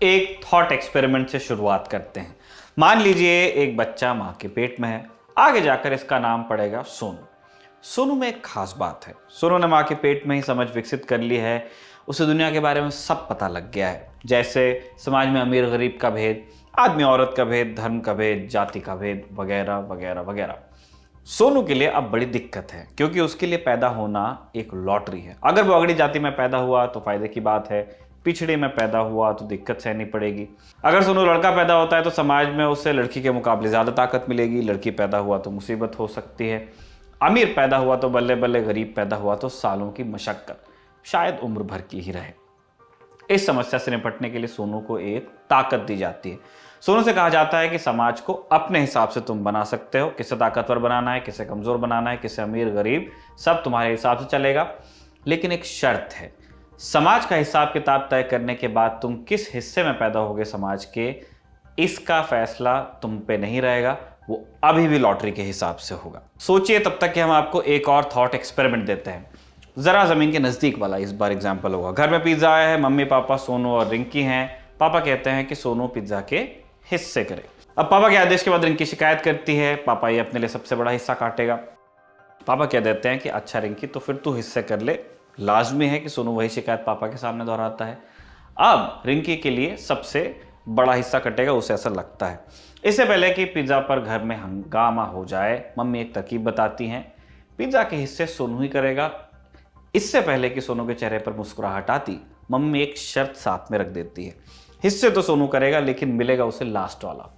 एक thought experiment से शुरुआत करते हैं। मान लीजिए एक बच्चा माँ के पेट में है, आगे जाकर इसका नाम पड़ेगा सोनू। सोनू में एक खास बात है, सोनू ने माँ के पेट में ही समझ विकसित कर ली है, उसे दुनिया के बारे में सब पता लग गया है। जैसे समाज में अमीर गरीब का भेद, आदमी औरत का भेद, धर्म का भेद, जाति का भेद, वगैरह वगैरह वगैरह। सोनू के लिए अब बड़ी दिक्कत है, क्योंकि उसके लिए पैदा होना एक लॉटरी है। अगर वो अगड़ी जाति में पैदा हुआ तो फायदे की बात है, पिछड़े में पैदा हुआ तो दिक्कत सहनी पड़ेगी। अगर सोनू लड़का पैदा होता है तो समाज में उसे लड़की के मुकाबले ज़्यादा ताकत मिलेगी, लड़की पैदा हुआ तो मुसीबत हो सकती है। अमीर पैदा हुआ तो बल्ले बल्ले, गरीब पैदा हुआ तो सालों की मशक्कत, शायद उम्र भर की ही रहे। इस समस्या से निपटने के लिए सोनू को एक ताकत दी जाती है। सोनू से कहा जाता है कि समाज को अपने हिसाब से तुम बना सकते हो, किसे ताकतवर बनाना है, किसे कमजोर बनाना है, किसे अमीर गरीब, सब तुम्हारे हिसाब से चलेगा। लेकिन एक शर्त है, समाज का हिसाब किताब तय करने के बाद तुम किस हिस्से में पैदा होगे समाज के, इसका फैसला तुम पे नहीं रहेगा, वो अभी भी लॉटरी के हिसाब से होगा। सोचिए तब तक कि हम आपको एक और थॉट एक्सपेरिमेंट देते हैं, जरा जमीन के नजदीक वाला इस बार एग्जाम्पल होगा। घर में पिज्जा आया है, मम्मी पापा सोनू और रिंकी हैं। पापा कहते हैं कि सोनू पिज्जा के हिस्से करे। अब पापा के आदेश के बाद रिंकी शिकायत करती है, पापा ये अपने लिए सबसे बड़ा हिस्सा काटेगा। पापा कह देते हैं कि अच्छा रिंकी, तो फिर तू हिस्से कर ले। लाजमी है कि सोनू वही शिकायत पापा के सामने दोहराता है। अब रिंकी के लिए सबसे बड़ा हिस्सा कटेगा, उसे ऐसा लगता है। इससे पहले कि पिज्जा पर घर में हंगामा हो जाए, मम्मी एक तरकीब बताती हैं, पिज्जा के हिस्से सोनू ही करेगा। इससे पहले कि सोनू के चेहरे पर मुस्कुराहट आती, मम्मी एक शर्त साथ में रख देती है, हिस्से तो सोनू करेगा लेकिन मिलेगा उसे लास्ट वाला।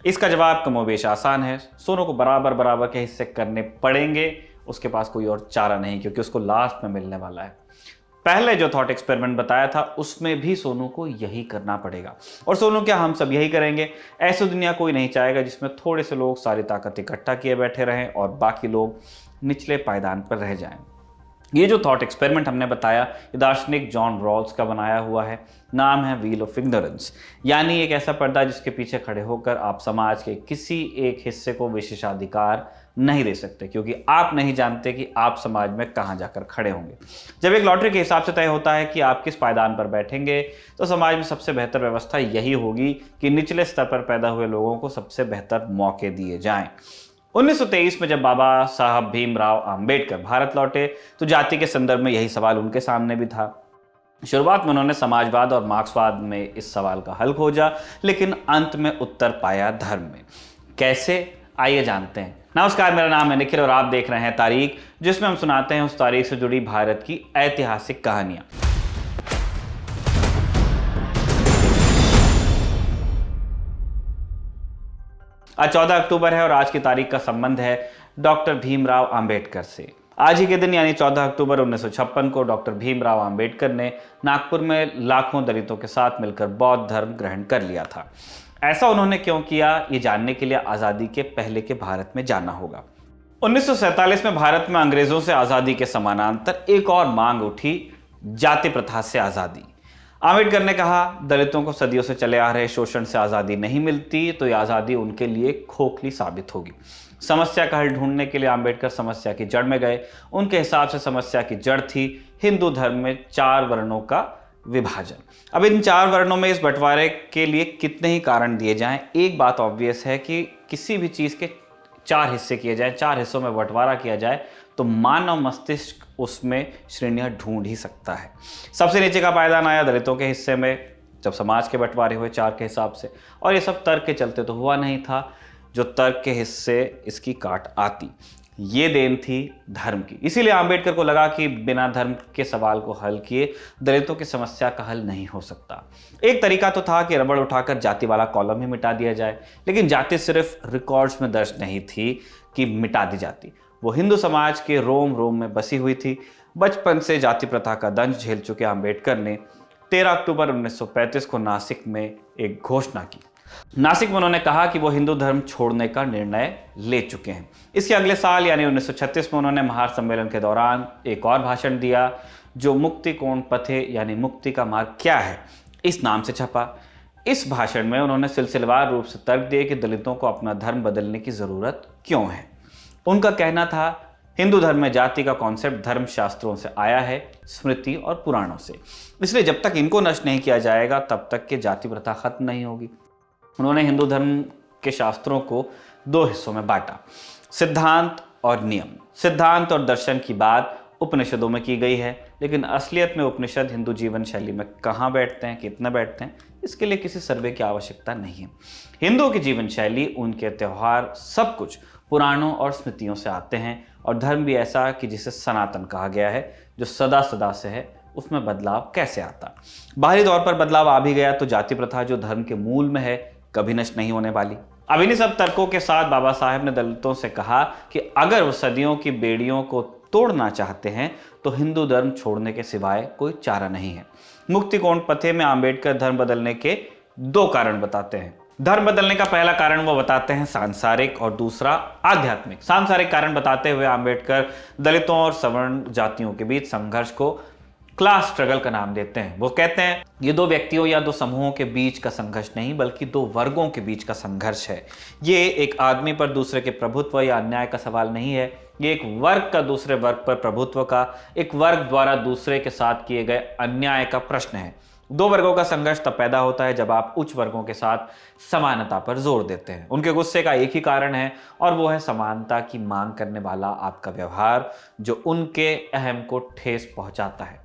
इसका जवाब कमोबेश आसान है, सोनू को बराबर बराबर के हिस्से करने पड़ेंगे। उसके पास कोई और चारा नहीं, क्योंकि उसको लास्ट में मिलने वाला है। पहले जो थॉट एक्सपेरिमेंट बताया था उसमें भी सोनू को यही करना पड़ेगा। और सोनू क्या, हम सब यही करेंगे। ऐसी दुनिया कोई नहीं चाहेगा जिसमें थोड़े से लोग सारी ताकत इकट्ठा किए बैठे रहें और बाकी लोग निचले पायदान पर रह जाएं। ये जो थॉट एक्सपेरिमेंट हमने बताया, ये दार्शनिक जॉन रॉल्स का बनाया हुआ है। नाम है व्हील ऑफ इग्नोरेंस, यानी एक ऐसा पर्दा जिसके पीछे खड़े होकर आप समाज के किसी एक हिस्से को विशेषाधिकार नहीं दे सकते, क्योंकि आप नहीं जानते कि आप समाज में कहाँ जाकर खड़े होंगे। जब एक लॉटरी के हिसाब से तय होता है कि आप किस पायदान पर बैठेंगे, तो समाज में सबसे बेहतर व्यवस्था यही होगी कि निचले स्तर पर पैदा हुए लोगों को सबसे बेहतर मौके दिए जाएं। 1923 में जब बाबा साहब भीमराव अंबेडकर भारत लौटे तो जाति के संदर्भ में यही सवाल उनके सामने भी था। शुरुआत में उन्होंने समाजवाद और मार्क्सवाद में इस सवाल का हल खोजा, लेकिन अंत में उत्तर पाया धर्म में। कैसे, आइए जानते हैं। नमस्कार, मेरा नाम है निखिल और आप देख रहे हैं तारीख, जिसमें हम सुनाते हैं उस तारीख से जुड़ी भारत की ऐतिहासिक कहानियां। आज 14 अक्टूबर है और आज की तारीख का संबंध है डॉक्टर भीमराव अंबेडकर से। आज ही के दिन यानी 14 अक्टूबर 1956 को डॉक्टर भीमराव अंबेडकर ने नागपुर में लाखों दलितों के साथ मिलकर बौद्ध धर्म ग्रहण कर लिया था। ऐसा उन्होंने क्यों किया, ये जानने के लिए आज़ादी के पहले के भारत में जाना होगा। 1947 में भारत में अंग्रेजों से आज़ादी के समानांतर एक और मांग उठी, जाति प्रथा से आज़ादी। आम्बेडकर ने कहा, दलितों को सदियों से चले आ रहे शोषण से आज़ादी नहीं मिलती तो ये आज़ादी उनके लिए खोखली साबित होगी। समस्या का हल ढूंढने के लिए आम्बेडकर समस्या की जड़ में गए। उनके हिसाब से समस्या की जड़ थी हिंदू धर्म में 4 वर्णों का विभाजन। अब इन 4 वर्णों में इस बंटवारे के लिए कितने ही कारण दिए जाएं, एक बात ऑब्वियस है कि किसी भी चीज़ के 4 हिस्से किए जाएं, 4 हिस्सों में बंटवारा किया जाए तो मानव मस्तिष्क उसमें श्रेणियां ढूंढ ही सकता है। सबसे नीचे का पायदान आया दलितों के हिस्से में, जब समाज के बंटवारे हुए 4 के हिसाब से। और ये सब तर्क के चलते तो हुआ नहीं था, जो तर्क के हिस्से इसकी काट आती, ये देन थी धर्म की। इसीलिए आम्बेडकर को लगा कि बिना धर्म के सवाल को हल किए दलितों की समस्या का हल नहीं हो सकता। एक तरीका तो था कि रबड़ उठाकर जाति वाला कॉलम ही मिटा दिया जाए, लेकिन जाति सिर्फ रिकॉर्ड्स में दर्ज नहीं थी कि मिटा दी जाती, वो हिंदू समाज के रोम रोम में बसी हुई थी। बचपन से जाति प्रथा का दंश झेल चुके आम्बेडकर ने 13 अक्टूबर 1935 को नासिक में एक घोषणा की। नासिक में उन्होंने कहा कि वो हिंदू धर्म छोड़ने का निर्णय ले चुके हैं। इसके अगले साल यानी 1936 में उन्होंने महार सम्मेलन के दौरान एक और भाषण दिया, जो मुक्ति कोण पथे यानी मुक्ति का मार्ग क्या है, इस नाम से छपा। इस भाषण में उन्होंने सिलसिलेवार रूप से तर्क दिए कि दलितों को अपना धर्म बदलने की जरूरत क्यों है। उनका कहना था हिंदू धर्म में जाति का कॉन्सेप्ट धर्म शास्त्रों से आया है, स्मृति और पुराणों से। इसलिए जब तक इनको नष्ट नहीं किया जाएगा तब तक के जाति प्रथा खत्म नहीं होगी। उन्होंने हिंदू धर्म के शास्त्रों को दो हिस्सों में बांटा, सिद्धांत और नियम। सिद्धांत और दर्शन की बात उपनिषदों में की गई है, लेकिन असलियत में उपनिषद हिंदू जीवन शैली में कहाँ बैठते हैं, कितना बैठते हैं, इसके लिए किसी सर्वे की आवश्यकता नहीं है। हिंदुओं की जीवन शैली, उनके त्यौहार, सब कुछ पुराणों और स्मृतियों से आते हैं। और धर्म भी ऐसा कि जिसे सनातन कहा गया है, जो सदा सदा से है, उसमें बदलाव कैसे आता। बाहरी तौर पर बदलाव आ भी गया तो जाति प्रथा जो धर्म के मूल में है कभी नष्ट नहीं होने वाली। अब इन्हीं सब तर्कों के साथ बाबा साहेब ने दलितों से कहा कि अगर वो सदियों की बेड़ियों को तोड़ना चाहते हैं तो हिंदू धर्म छोड़ने के सिवाय कोई चारा नहीं है। मुक्तिकोण पथे में आंबेडकर धर्म बदलने के दो कारण बताते हैं। धर्म बदलने का पहला कारण वो बताते हैं सांसारिक और दूसरा आध्यात्मिक। सांसारिक कारण बताते हुए आंबेडकर दलितों और सवर्ण जातियों के बीच संघर्ष को क्लास स्ट्रगल का नाम देते हैं। वो कहते हैं ये दो व्यक्तियों या दो समूहों के बीच का संघर्ष नहीं बल्कि दो वर्गों के बीच का संघर्ष है। ये एक आदमी पर दूसरे के प्रभुत्व या अन्याय का सवाल नहीं है, ये एक वर्ग का दूसरे वर्ग पर प्रभुत्व का, एक वर्ग द्वारा दूसरे के साथ किए गए अन्याय का प्रश्न है। दो वर्गों का संघर्ष तब पैदा होता है जब आप उच्च वर्गों के साथ समानता पर जोर देते हैं। उनके गुस्से का एक ही कारण है और वो है समानता की मांग करने वाला आपका व्यवहार जो उनके अहम को ठेस पहुंचाता है।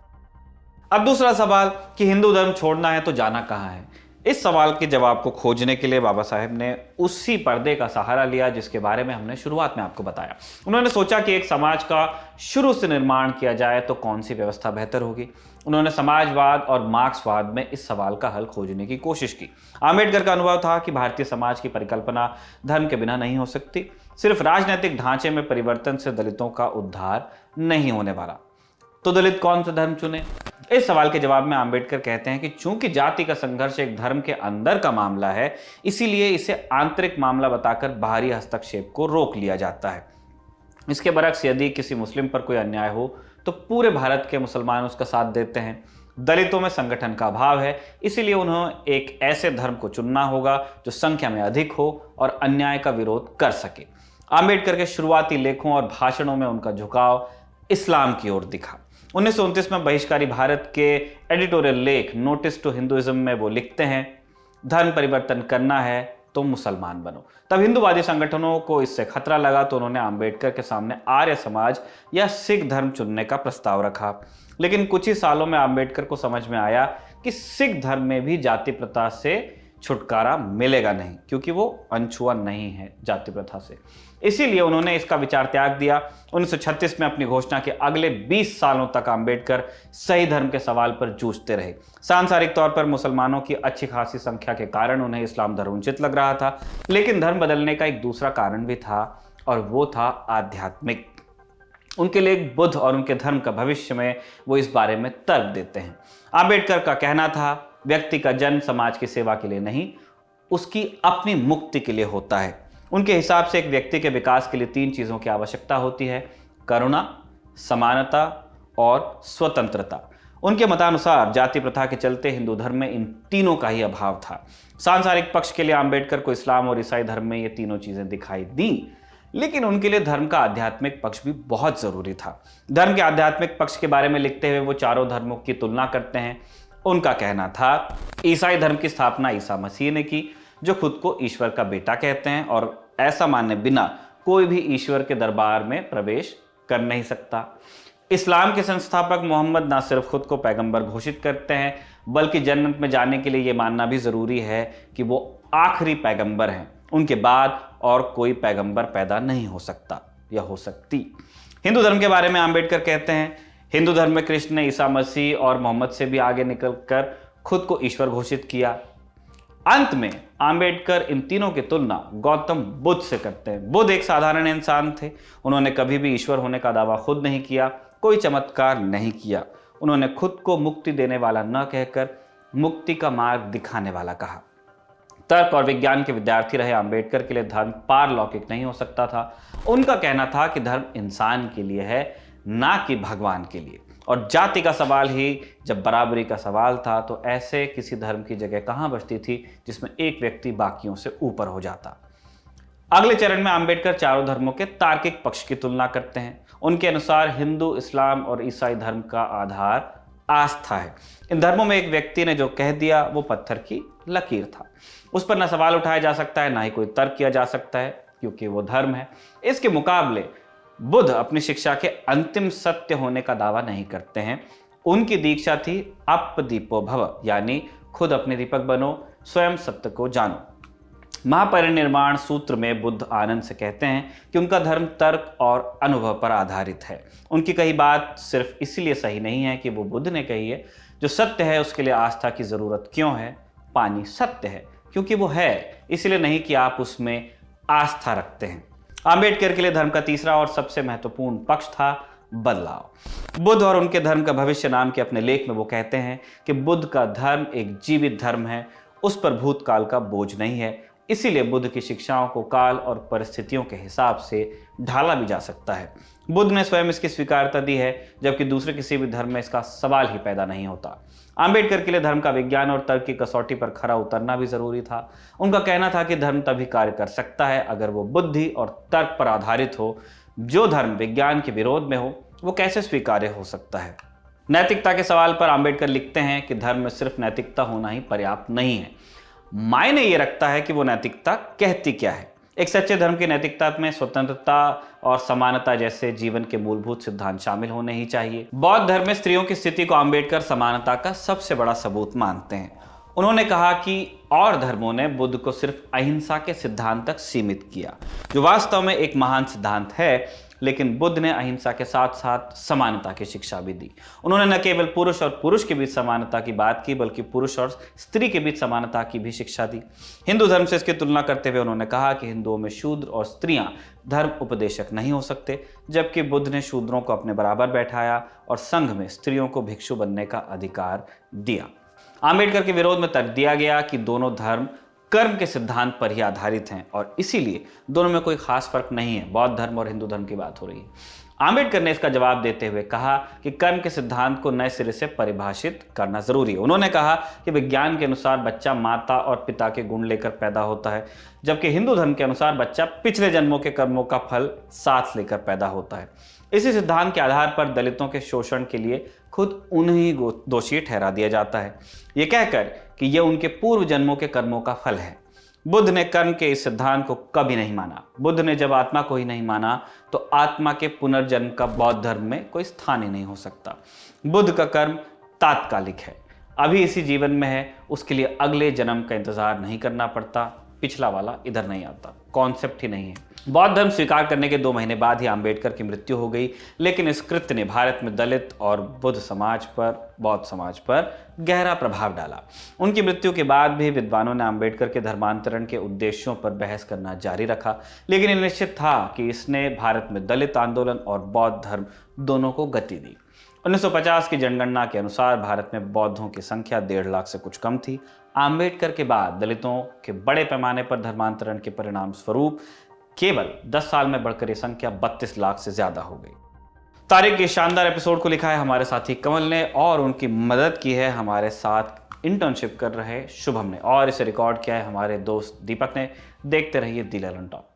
अब दूसरा सवाल कि हिंदू धर्म छोड़ना है तो जाना कहाँ है। इस सवाल के जवाब को खोजने के लिए बाबा साहेब ने उसी पर्दे का सहारा लिया जिसके बारे में हमने शुरुआत में आपको बताया। उन्होंने सोचा कि एक समाज का शुरू से निर्माण किया जाए तो कौन सी व्यवस्था बेहतर होगी। उन्होंने समाजवाद और मार्क्सवाद में इस सवाल का हल खोजने की कोशिश की। आंबेडकर का अनुभव था कि भारतीय समाज की परिकल्पना धर्म के बिना नहीं हो सकती। सिर्फ राजनीतिक ढांचे में परिवर्तन से दलितों का उद्धार नहीं होने वाला। तो दलित कौन सा धर्म चुने? इस सवाल के जवाब में आंबेडकर कहते हैं कि चूंकि जाति का संघर्ष एक धर्म के अंदर का मामला है, इसीलिए इसे आंतरिक मामला बताकर बाहरी हस्तक्षेप को रोक लिया जाता है। इसके बरक्स यदि किसी मुस्लिम पर कोई अन्याय हो तो पूरे भारत के मुसलमान उसका साथ देते हैं। दलितों में संगठन का अभाव है, इसीलिए उन्हें एक ऐसे धर्म को चुनना होगा जो संख्या में अधिक हो और अन्याय का विरोध कर सके। आंबेडकर के शुरुआती लेखों और भाषणों में उनका झुकाव इस्लाम की ओर दिखा। 1929 में बहिष्कारी भारत के एडिटोरियल लेख नोटिस टू हिंदुइज्म में वो लिखते हैं, धर्म परिवर्तन करना है तो मुसलमान बनो। तब हिंदूवादी संगठनों को इससे खतरा लगा तो उन्होंने आंबेडकर के सामने आर्य समाज या सिख धर्म चुनने का प्रस्ताव रखा। लेकिन कुछ ही सालों में आंबेडकर को समझ में आया कि सिख धर्म में भी जाति प्रथा से छुटकारा मिलेगा नहीं, क्योंकि वो अनछुआ नहीं है जाति प्रथा से। इसीलिए उन्होंने इसका विचार त्याग दिया। 1936 में अपनी घोषणा के अगले 20 सालों तक आंबेडकर सही धर्म के सवाल पर जूझते रहे। सांसारिक तौर पर मुसलमानों की अच्छी खासी संख्या के कारण उन्हें इस्लाम धर्म उचित लग रहा था, लेकिन धर्म बदलने का एक दूसरा कारण भी था और वो था आध्यात्मिक। उनके लिए बुद्ध और उनके धर्म का भविष्य में वो इस बारे में तर्क देते हैं। आंबेडकर का कहना था, व्यक्ति का जन्म समाज की सेवा के लिए नहीं, उसकी अपनी मुक्ति के लिए होता है। उनके हिसाब से एक व्यक्ति के विकास के लिए 3 चीज़ों की आवश्यकता होती है, करुणा, समानता और स्वतंत्रता। उनके मतानुसार जाति प्रथा के चलते हिंदू धर्म में इन तीनों का ही अभाव था। सांसारिक पक्ष के लिए आंबेडकर को इस्लाम और ईसाई धर्म में ये तीनों चीज़ें दिखाई दी, लेकिन उनके लिए धर्म का आध्यात्मिक पक्ष भी बहुत ज़रूरी था। धर्म के आध्यात्मिक पक्ष के बारे में लिखते हुए वो चारों धर्मों की तुलना करते हैं। उनका कहना था, ईसाई धर्म की स्थापना ईसा मसीह ने की, जो खुद को ईश्वर का बेटा कहते हैं, और ऐसा माने बिना कोई भी ईश्वर के दरबार में प्रवेश कर नहीं सकता। इस्लाम के संस्थापक मोहम्मद ना सिर्फ खुद को पैगंबर घोषित करते हैं, बल्कि जन्नत में जाने के लिए यह मानना भी जरूरी है कि वो आखिरी पैगंबर हैं। उनके बाद और कोई पैगंबर पैदा नहीं हो सकता या हो सकती। हिंदू धर्म के बारे में आंबेडकर कहते हैं, हिंदू धर्म में कृष्ण ने ईसा मसीह और मोहम्मद से भी आगे निकलकर खुद को ईश्वर घोषित किया। अंत में आंबेडकर इन तीनों की तुलना गौतम बुद्ध से करते हैं। बुद्ध एक साधारण इंसान थे। उन्होंने कभी भी ईश्वर होने का दावा खुद नहीं किया, कोई चमत्कार नहीं किया। उन्होंने खुद को मुक्ति देने वाला न कहकर मुक्ति का मार्ग दिखाने वाला कहा। तर्क और विज्ञान के विद्यार्थी रहे आंबेडकर के लिए धर्म पारलौकिक नहीं हो सकता था। उनका कहना था कि धर्म इंसान के लिए है, ना कि भगवान के लिए। और जाति का सवाल ही जब बराबरी का सवाल था तो ऐसे किसी धर्म की जगह कहां बचती थी जिसमें एक व्यक्ति बाकियों से ऊपर हो जाता। अगले चरण में आंबेडकर चारों धर्मों के तार्किक पक्ष की तुलना करते हैं। उनके अनुसार हिंदू, इस्लाम और ईसाई धर्म का आधार आस्था है। इन धर्मों में एक व्यक्ति ने जो कह दिया वो पत्थर की लकीर था। उस पर न सवाल उठाया जा सकता है, ना ही कोई तर्क किया जा सकता है, क्योंकि वो धर्म है। इसके मुकाबले बुद्ध अपनी शिक्षा के अंतिम सत्य होने का दावा नहीं करते हैं। उनकी दीक्षा थी अपदीपो भव, यानी खुद अपने दीपक बनो, स्वयं सत्य को जानो। महापरिनिर्वाण सूत्र में बुद्ध आनंद से कहते हैं कि उनका धर्म तर्क और अनुभव पर आधारित है। उनकी कही बात सिर्फ इसलिए सही नहीं है कि वो बुद्ध ने कही है। जो सत्य है उसके लिए आस्था की जरूरत क्यों है? पानी सत्य है क्योंकि वो है, इसलिए नहीं कि आप उसमें आस्था रखते हैं। आम्बेडकर के लिए धर्म का तीसरा और सबसे महत्वपूर्ण पक्ष था बदलाव। बुद्ध और उनके धर्म का भविष्य नाम के अपने लेख में वो कहते हैं कि बुद्ध का धर्म एक जीवित धर्म है, उस पर भूतकाल का बोझ नहीं है। इसीलिए बुद्ध की शिक्षाओं को काल और परिस्थितियों के हिसाब से ढाला भी जा सकता है। बुद्ध ने स्वयं इसकी स्वीकारता दी है, जबकि दूसरे किसी भी धर्म में इसका सवाल ही पैदा नहीं होता। आम्बेडकर के लिए धर्म का विज्ञान और तर्क की कसौटी पर खरा उतरना भी जरूरी था। उनका कहना था कि धर्म तभी कार्य कर सकता है अगर वो बुद्धि और तर्क पर आधारित हो। जो धर्म विज्ञान के विरोध में हो वो कैसे स्वीकार्य हो सकता है? नैतिकता के सवाल पर आम्बेडकर लिखते हैं कि धर्म में सिर्फ नैतिकता होना ही पर्याप्त नहीं है, मायने ये रखता है कि वो नैतिकता कहती क्या है। एक सच्चे धर्म की नैतिकता में स्वतंत्रता और समानता जैसे जीवन के मूलभूत सिद्धांत शामिल होने ही चाहिए। बौद्ध धर्म में स्त्रियों की स्थिति को आम्बेडकर समानता का सबसे बड़ा सबूत मानते हैं। उन्होंने कहा कि और धर्मों ने बुद्ध को सिर्फ अहिंसा के सिद्धांत तक सीमित किया, जो वास्तव में एक महान सिद्धांत है, लेकिन बुद्ध ने अहिंसा के साथ साथ समानता की शिक्षा भी दी। उन्होंने न केवल पुरुष और पुरुष के बीच समानता की बात की, बल्कि पुरुष और स्त्री के बीच समानता की भी शिक्षा दी। हिंदू धर्म से इसकी तुलना करते हुए उन्होंने कहा कि हिंदुओं में शूद्र और स्त्रियां धर्म उपदेशक नहीं हो सकते, जबकि बुद्ध ने शूद्रों को अपने बराबर बैठाया और संघ में स्त्रियों को भिक्षु बनने का अधिकार दिया। आम्बेडकर के विरोध में तर्क दिया गया कि दोनों धर्म कर्म के सिद्धांत पर ही आधारित हैं और इसीलिए दोनों में कोई खास फर्क नहीं है। बौद्ध धर्म और हिंदू धर्म की बात हो रही है। आम्बेडकर ने इसका जवाब देते हुए कहा कि कर्म के सिद्धांत को नए सिरे से परिभाषित करना जरूरी है। उन्होंने कहा कि विज्ञान के अनुसार बच्चा माता और पिता के गुण लेकर पैदा होता है, जबकि हिंदू धर्म के अनुसार बच्चा पिछले जन्मों के कर्मों का फल साथ लेकर पैदा होता है। इसी सिद्धांत के आधार पर दलितों के शोषण के लिए खुद उन्हें दोषी ठहरा दिया जाता है, ये कहकर कि यह उनके पूर्व जन्मों के कर्मों का फल है। बुद्ध ने कर्म के इस सिद्धांत को कभी नहीं माना। बुद्ध ने जब आत्मा को ही नहीं माना तो आत्मा के पुनर्जन्म का बौद्ध धर्म में कोई स्थान ही नहीं हो सकता। बुद्ध का कर्म तात्कालिक है, अभी इसी जीवन में है, उसके लिए अगले जन्म का इंतजार नहीं करना पड़ता, पिछला वाला इधर नहीं आता, कॉन्सेप्ट ही नहीं है। बौद्ध धर्म स्वीकार करने के 2 महीने बाद ही आम्बेडकर की मृत्यु हो गई, लेकिन इस कृत्य ने भारत में दलित और बौद्ध समाज पर गहरा प्रभाव डाला। उनकी मृत्यु के बाद भी विद्वानों ने आम्बेडकर के धर्मांतरण के उद्देश्यों पर बहस करना जारी रखा, लेकिन यह निश्चित था कि इसने भारत में दलित आंदोलन और बौद्ध धर्म दोनों को गति दी। 1950 की जनगणना के अनुसार भारत में बौद्धों की संख्या 1.5 लाख से कुछ कम थी। आम्बेडकर के बाद दलितों के बड़े पैमाने पर धर्मांतरण के परिणाम स्वरूप केवल 10 साल में बढ़कर यह संख्या 32 लाख से ज्यादा हो गई। तारीख के शानदार एपिसोड को लिखा है हमारे साथी कमल ने और उनकी मदद की है हमारे साथ इंटर्नशिप कर रहे शुभम ने, और इसे रिकॉर्ड किया है हमारे दोस्त दीपक ने। देखते रहिए दी ललन टॉक।